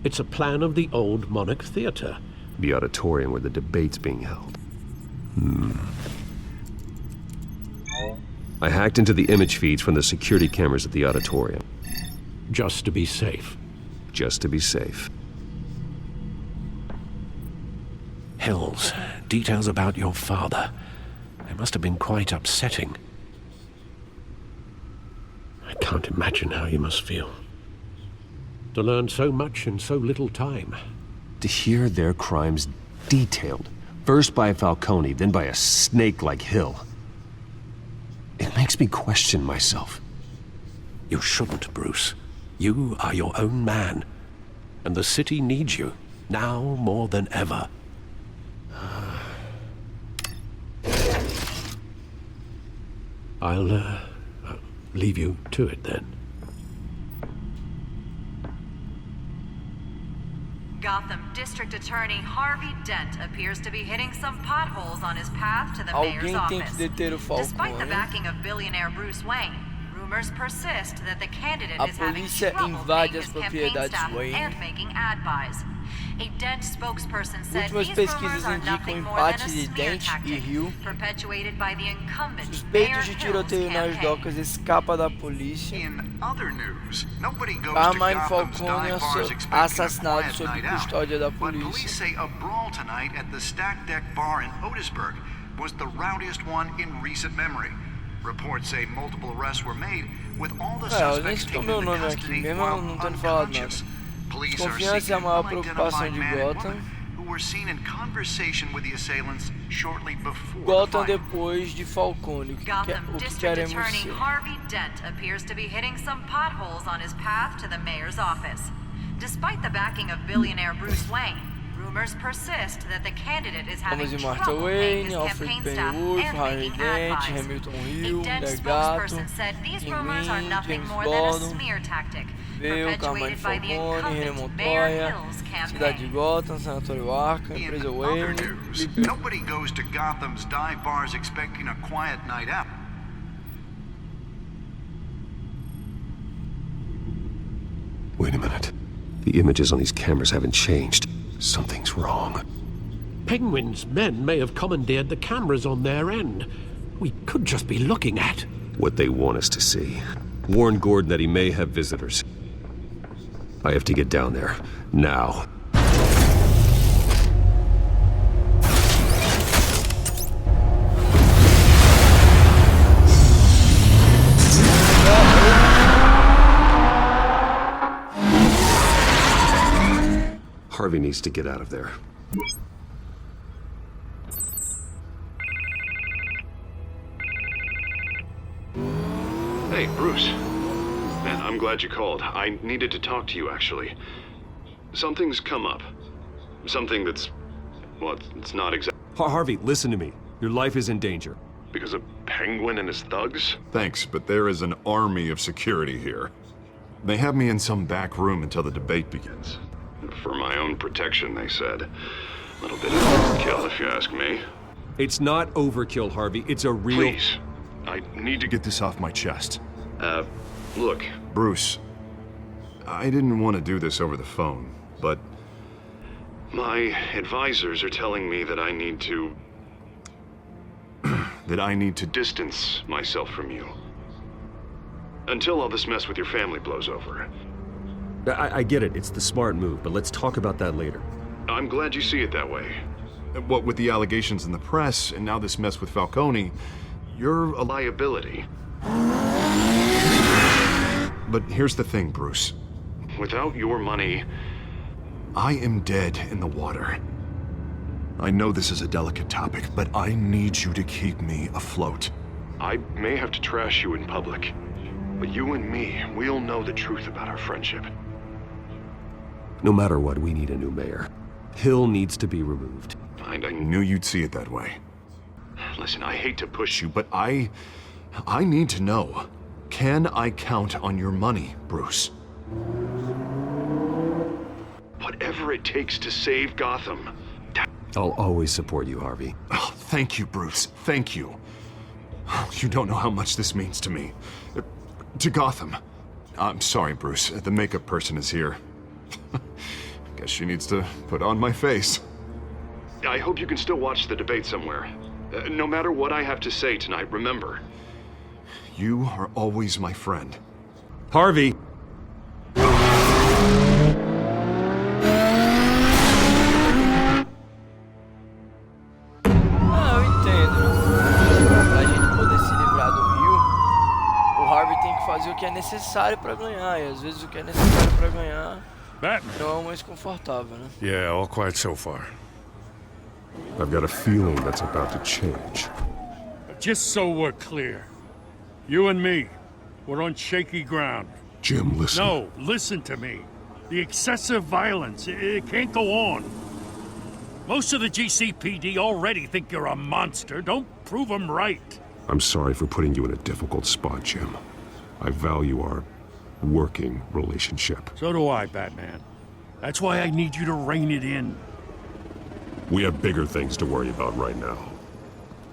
It's a plan of the old Monarch Theater. The auditorium where the debate's being held. I hacked into the image feeds from the security cameras at the auditorium. Just to be safe. Just to be safe. Hills, details about your father. They must have been quite upsetting. I can't imagine how you must feel. To learn so much in so little time. To hear their crimes detailed, first by Falcone, then by a snake like Hill. It makes me question myself. You shouldn't, Bruce. You are your own man. And the city needs you, now more than ever. I'll leave you to it then. Gotham District Attorney Harvey Dent appears to be hitting some potholes on his path to the mayor's Alguém tem office. que deter o Despite the Falcone. backing of billionaire Bruce Wayne, rumors persist that the candidate A is having polícia trouble invade paying as his campaign propriedades staff Wayne. and making ad buys. A Dent spokesperson said Últimas these pesquisas rumors are indicam nothing o more than a empate de smear Dent e tactic Hill. perpetuated by the incumbent Mayor Suspeito de Hill's tiroteio nas campaign. docas escapa da polícia. In other news, nobody goes to Carmine Gotham's Falcone dive bars expecting a assassinado quiet sob night out. custódia da But police polícia. say a brawl tonight at the Stack Deck Bar in Otisburg was the rowdiest one in recent memory. Reports say multiple arrests were made, with all the Eu nem suspects citou taken meu into nome aqui, custody mesmo while não tendo falado nada. unconscious. Police are Desconfiança é a seeking maior an preocupação unidentified de man and Gotham. woman who were seen in conversation with the assailants shortly before the Gotham fight. depois de Falcone. Gotham O que District queremos Attorney ser? Harvey Dent appears to be hitting some potholes on his path to the mayor's office. Despite the backing of billionaire Bruce Wayne, rumors persist that the candidate is having Homens de Martha trouble paying Wayne, his Alfred campaign staff Pennyworth, and Harvey making ad Dent, buys. Hamilton A Hill, Dent Legato, spokesperson said these rumors are Pinguim, nothing James more than a Gordon, smear tactic Veio, Carmine perpetuated by the Falcone, René incumbent Mayor Montoya, Hill's Cidade de campaign. Gotham, Sanatório Arkham, Empresa Other Wayne. news, nobody goes to Gotham's dive bars expecting a quiet night out. Wait a minute. The images on these cameras haven't changed. Something's wrong. Penguin's men may have commandeered the cameras on their end. We could just be looking at What they want us to see. Warn Gordon that he may have visitors. I have to get down there. Now. Harvey needs to get out of there. Hey, Bruce. Man, I'm glad you called. I needed to talk to you, actually. Something's come up. Something that's... well, it's not exactly... Harvey, listen to me. Your life is in danger. Because of Penguin and his thugs? Thanks, but there is an army of security here. They have me in some back room until the debate begins. For my own protection, they said. A little bit of overkill, if you ask me. It's not overkill, Harvey. It's a real... Please. I need to Get this off my chest. Look. Bruce, I didn't want to do this over the phone, but My advisors are telling me that I need to... distance myself from you. Until all this mess with your family blows over. I get it. It's the smart move, but let's talk about that later. I'm glad you see it that way. What with the allegations in the press, and now this mess with Falcone, you're a liability. But here's the thing, Bruce. Without your money... I am dead in the water. I know this is a delicate topic, but I need you to keep me afloat. I may have to trash you in public, but you and me, we'll know the truth about our friendship. No matter what, we need a new mayor. Hill needs to be removed. I knew you'd see it that way. Listen, I hate to push you, but I need to know. Can I count on your money, Bruce? Whatever it takes to save Gotham. I'll always support you, Harvey. Oh, thank you, Bruce. Thank you. You don't know how much this means to me. To Gotham. I'm sorry, Bruce. The makeup person is here. Guess she needs to put on my face. I hope you can still watch the debate somewhere. No matter what I have to say tonight, remember. You are always my friend. Harvey! Ah, eu entendo. Pra gente poder se livrar do Rio, o Harvey tem que fazer o que é necessário pra ganhar. E às vezes o que é necessário pra ganhar não é o mais confortável, né? Yeah, all quiet so far. I've got a feeling that's about to change. Just so we're clear, You and me, we're on shaky ground. Jim, listen. No, listen to me. The excessive violence, it can't go on. Most of the GCPD already think you're a monster. Don't prove them right. I'm sorry for putting you in a difficult spot, Jim. I value our working relationship. So do I, Batman. That's why I need you to rein it in. We have bigger things to worry about right now.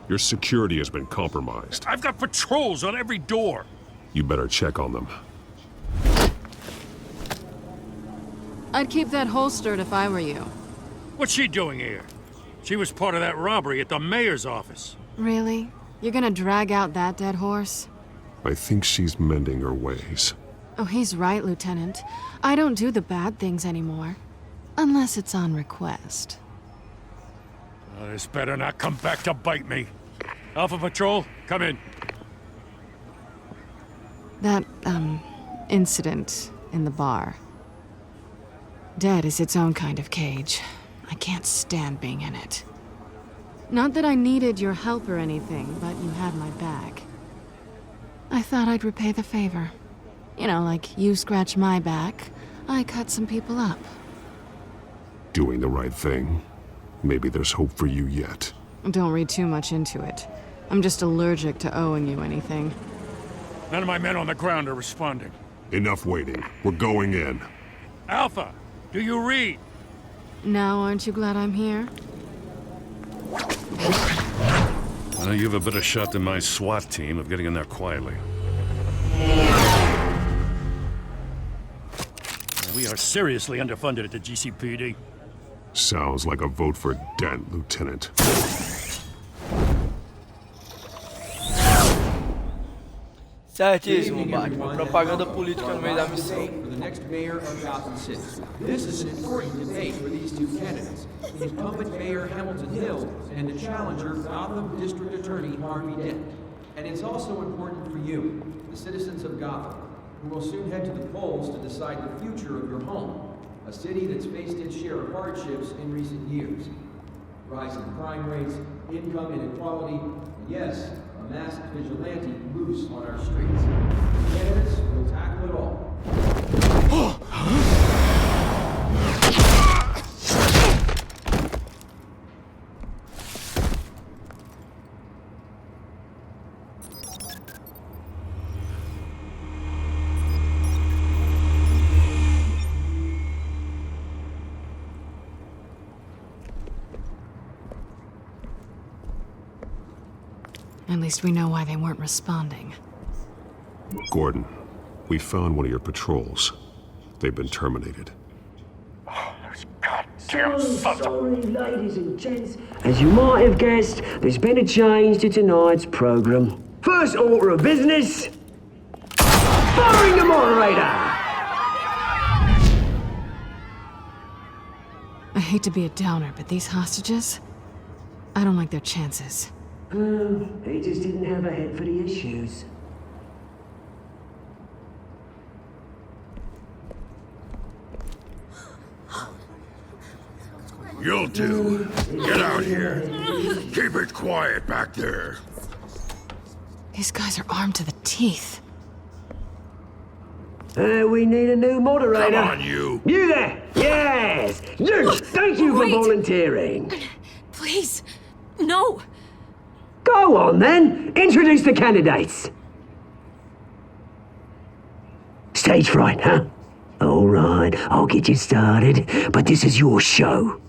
Your security has been compromised. I've got patrols on every door. You better check on them. I'd keep that holstered if I were you. What's she doing here? She was part of that robbery at the mayor's office. Really? You're gonna drag out that dead horse? I think she's mending her ways. Oh, he's right, Lieutenant. I don't do the bad things anymore. Unless it's on request. This better not come back to bite me. Alpha Patrol, come in. That, incident in the bar. Dead is its own kind of cage. I can't stand being in it. Not that I needed your help or anything, but you had my back. I thought I'd repay the favor. You know, like you scratch my back, I cut some people up. Doing the right thing. Maybe there's hope for you yet. Don't read too much into it. I'm just allergic to owing you anything. None of my men on the ground are responding. Enough waiting. We're going in. Alpha, do you read? Now aren't you glad I'm here? Well, you have a better shot than my SWAT team of getting in there quietly. We are seriously underfunded at the GCPD. Sounds like a vote for Dent, Lieutenant. Certíssimo, Batman. Propaganda política no meio da missão. For the next mayor of Gotham City. This is an important debate for these two candidates, the incumbent Mayor Hamilton Hill and the challenger Gotham District Attorney Harvey Dent. And it's also important for you, the citizens of Gotham, who will soon head to the polls to decide the future of your home, a city that's faced its share of hardships in recent years. Rising crime rates, income inequality, and yes, a masked vigilante loose on our streets. The candidates will tackle it all. At least we know why they weren't responding. Gordon, we found one of your patrols. They've been terminated. So sorry, ladies and gents. As you might have guessed, there's been a change to tonight's program. First order of business, firing the moderator! I hate to be a downer, but these hostages, I don't like their chances. He just didn't have a head for the issues. You'll do. Get out here. Keep it quiet back there. These guys are armed to the teeth. We need a new moderator. Come on, you. You there! Yes! You! Thank you for volunteering. Please, no! Go on, then. Introduce the candidates. Stage fright, huh? All right, I'll get you started, but this is your show.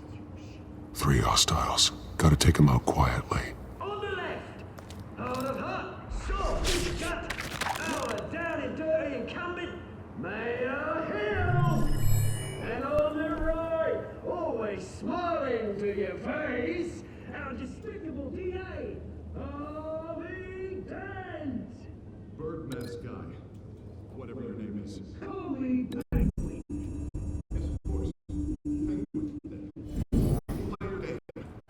3 hostiles. Gotta take them out quietly. On the left, hard of heart, soft, gut, our down and dirty incumbent, Mayor Hill. And on the right, always smiling to your face, our despicable DA, Harvey Dent. Birdman's guy. Whatever your name is. Call me Penguin. Yes, of course. Penguin. Play your game.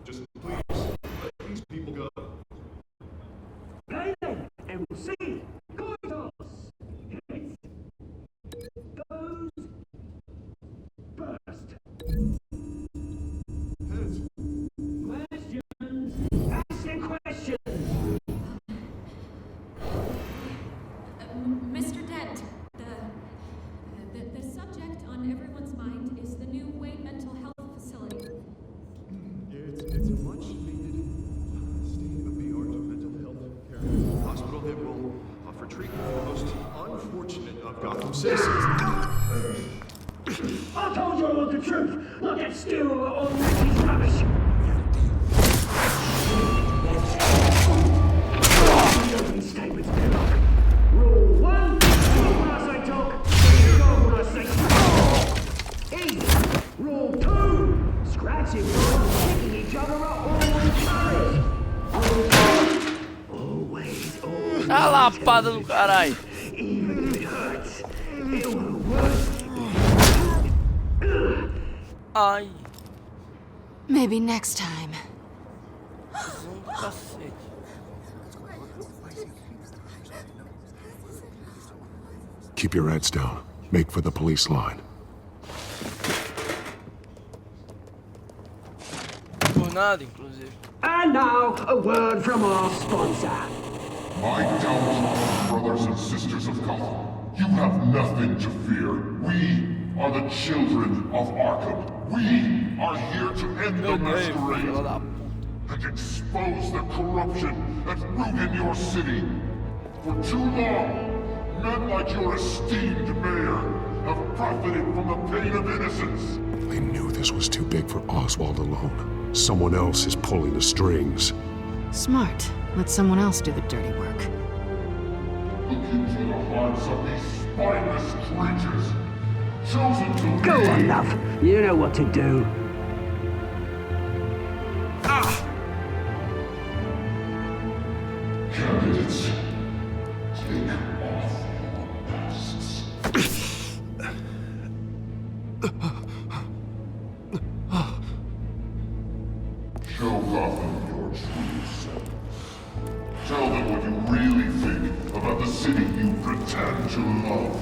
Just please, let these people go. Play them, and we'll see. Coin toss. Heads. Goes. Burst. Heads. Questions. Ask the questions. treating the most unfortunate of Gotham citizens. I told you all the truth. Look at Stu on Mickey's rubbish. Statements, Rule 1, talk when I say talk, talk when I say talk. Easy. Rule 2, scratching on, picking each other up, all encouraged. Rule 3, always. A lapada do caralho. Even if it hurts, it won't work. Ai. Maybe next time. Keep your heads down. Make for the police line. Por nada, inclusive. And now, a word from our sponsor. My downtrodden brothers and sisters of Gotham, you have nothing to fear. We are the children of Arkham. We are here to end the masquerade and expose the corruption that ruined your city. For too long, men like your esteemed mayor have profited from the pain of innocence. They knew this was too big for Oswald alone. Someone else is pulling the strings. Smart. Let someone else do the dirty work. Look into the hearts of these spineless creatures, chosen to Go lead. on, love. You know what to do. Candidates, take off your masks. Show Gotham your true self. Tell them what you really think about the city you pretend to love.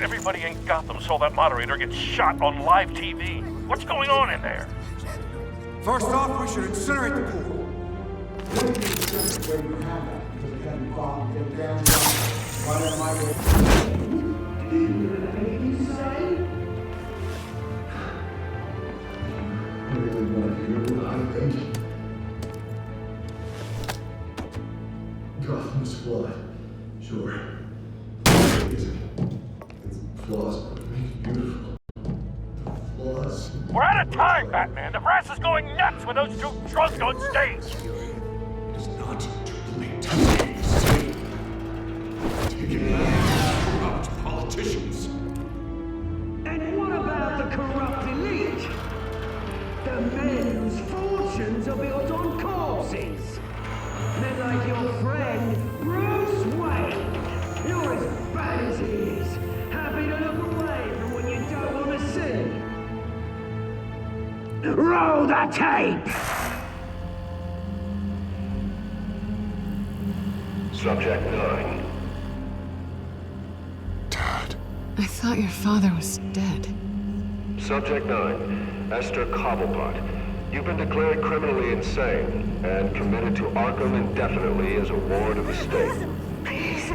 Everybody in Gotham saw that moderator get shot on live TV. What's going on in there? First off, we should incinerate the pool. Gotham's flawed. Sure. It's flaws, but it makes beautiful. The flaws. We're out of time, Batman. The brass is going nuts with those two drunks on stage. It's not to play taking the city. Taking back corrupt politicians. And what about the corrupt elite? The men whose fortunes are built on corpses. Men like your friend, Bruce Wayne. You're as bad as he is. Happy to look away from what you don't want to see. Roll the tape! Subject 9. I thought your father was dead. Subject 9, Esther Cobblepot. You've been declared criminally insane and committed to Arkham indefinitely as a ward of the state. Please,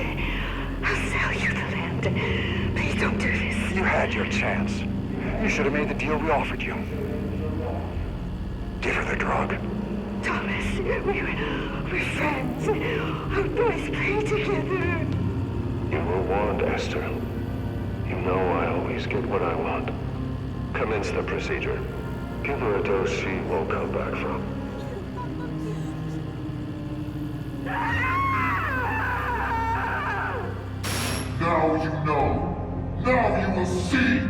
I'll sell you the land. Please don't do this. You had your chance. You should have made the deal we offered you. Give her the drug. Thomas, we're friends. Our boys play together. You were warned, Esther. You know I always get what I want. Commence the procedure. Give her a dose she won't come back from. Now you know. Now you will see.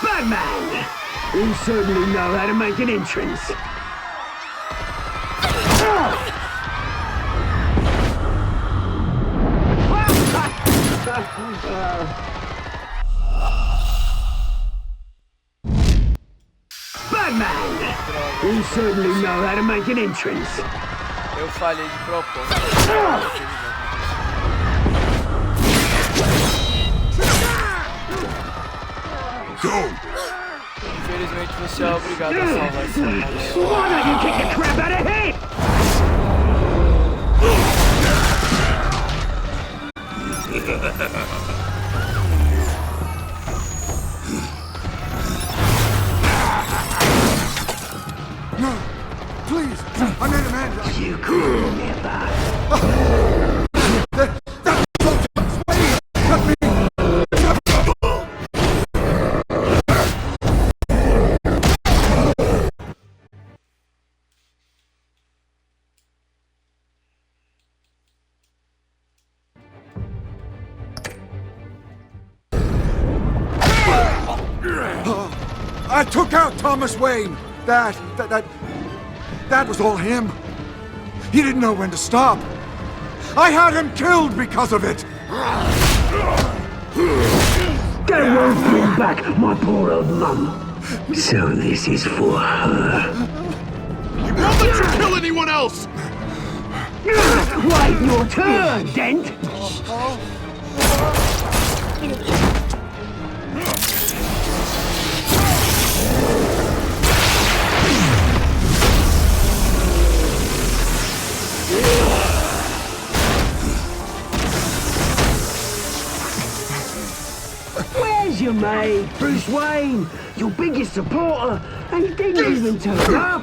Batman! You certainly know how to make an entrance. Batman! You certainly know how to make an entrance. Eu falhei de propósito. Infelizmente você é obrigado a salvar esse amaldiçoado. Why don't you kick the crap out of him? No, please, I made a man. You cool never. I took out Thomas Wayne. That was all him. He didn't know when to stop. I had him killed because of it. That won't bring back my poor old mum. So this is for her. He won't let you kill anyone else. Wait your turn, Dent. Where's your mate, Bruce Wayne? Your biggest supporter, and he didn't even turn up.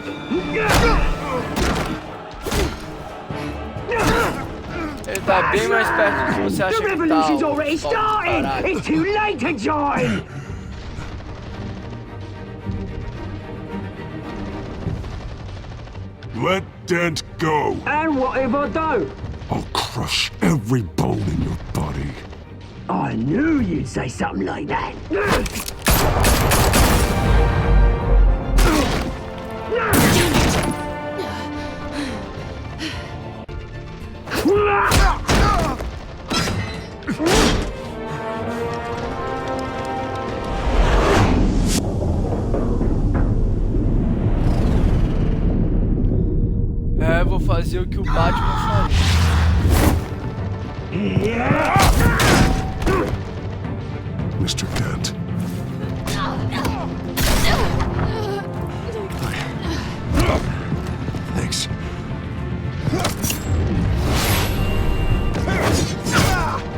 Ele tá bem mais perto do que você acha The que tá. revolution's already started. Caralho. It's too late to join. Let Dent go. And what if I don't? I'll crush every bone in your body. I knew you'd say something like that. É, vou fazer o que o Batman faz. Mr. Dent. Thanks.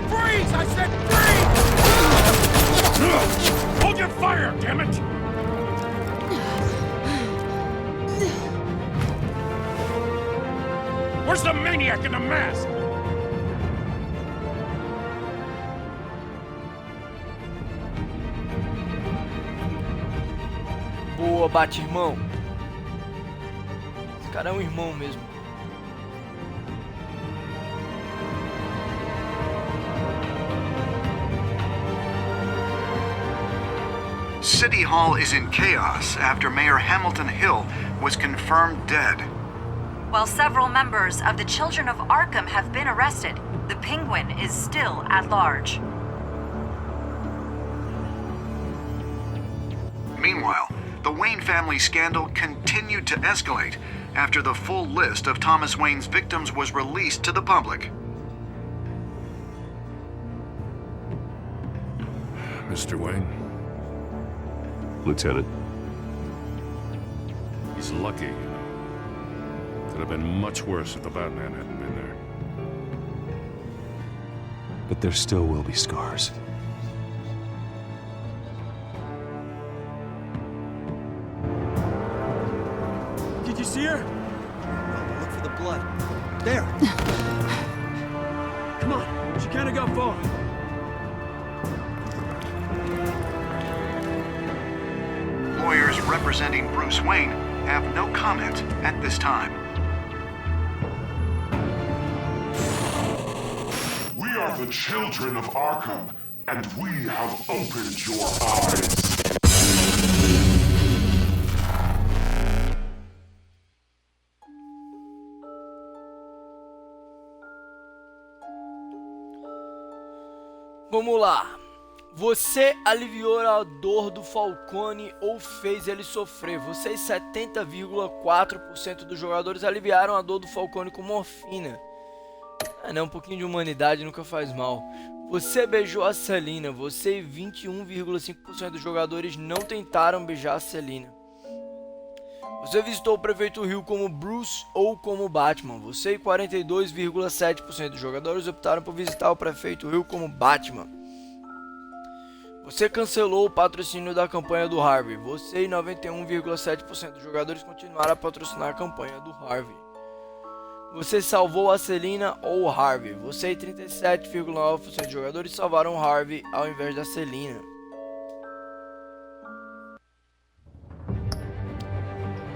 Freeze! I said freeze! Hold your fire, damn it! Where's the maniac in the mask? Boa, Bate-Irmão. Esse cara é um irmão mesmo. City Hall is in chaos after Mayor Hamilton Hill was confirmed dead. While several members of the Children of Arkham have been arrested, the Penguin is still at large. Meanwhile, the Wayne family scandal continued to escalate after the full list of Thomas Wayne's victims was released to the public. Mr. Wayne, Lieutenant. he's lucky. Could have been much worse if the Batman hadn't been there. But there still will be scars. Did you see her? Look for the blood. There. Come on, she can't have got far. Lawyers representing Bruce Wayne have no comment at this time. We are the children of Arkham, and we have opened your eyes. Vamos lá. Você aliviou a dor do Falcone ou fez ele sofrer? Vocês 70,4% dos jogadores aliviaram a dor do Falcone com morfina. Ah, não, um pouquinho de humanidade nunca faz mal. Você beijou a Selina. Você e 21,5% dos jogadores não tentaram beijar a Selina. Você visitou o Prefeito Hill como Bruce ou como Batman. Você e 42,7% dos jogadores optaram por visitar o Prefeito Hill como Batman. Você cancelou o patrocínio da campanha do Harvey. Você e 91,7% dos jogadores continuaram a patrocinar a campanha do Harvey. Você salvou a Selina ou o Harvey. Você e 37,9% dos jogadores salvaram o Harvey ao invés da Selina.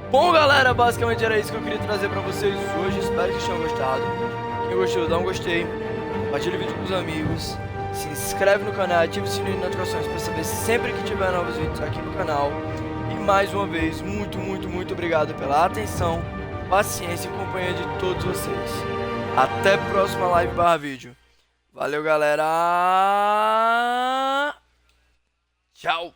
Bom, galera, basicamente era isso que eu queria trazer pra vocês hoje. Espero que vocês tenham gostado. Quem gostou, dá um gostei. Compartilha o vídeo com os amigos. Se inscreve no canal, ativa o sininho de notificações para saber sempre que tiver novos vídeos aqui no canal. E mais uma vez, muito obrigado pela atenção, paciência e companhia de todos vocês. Até a próxima live / vídeo. Valeu, galera. Tchau.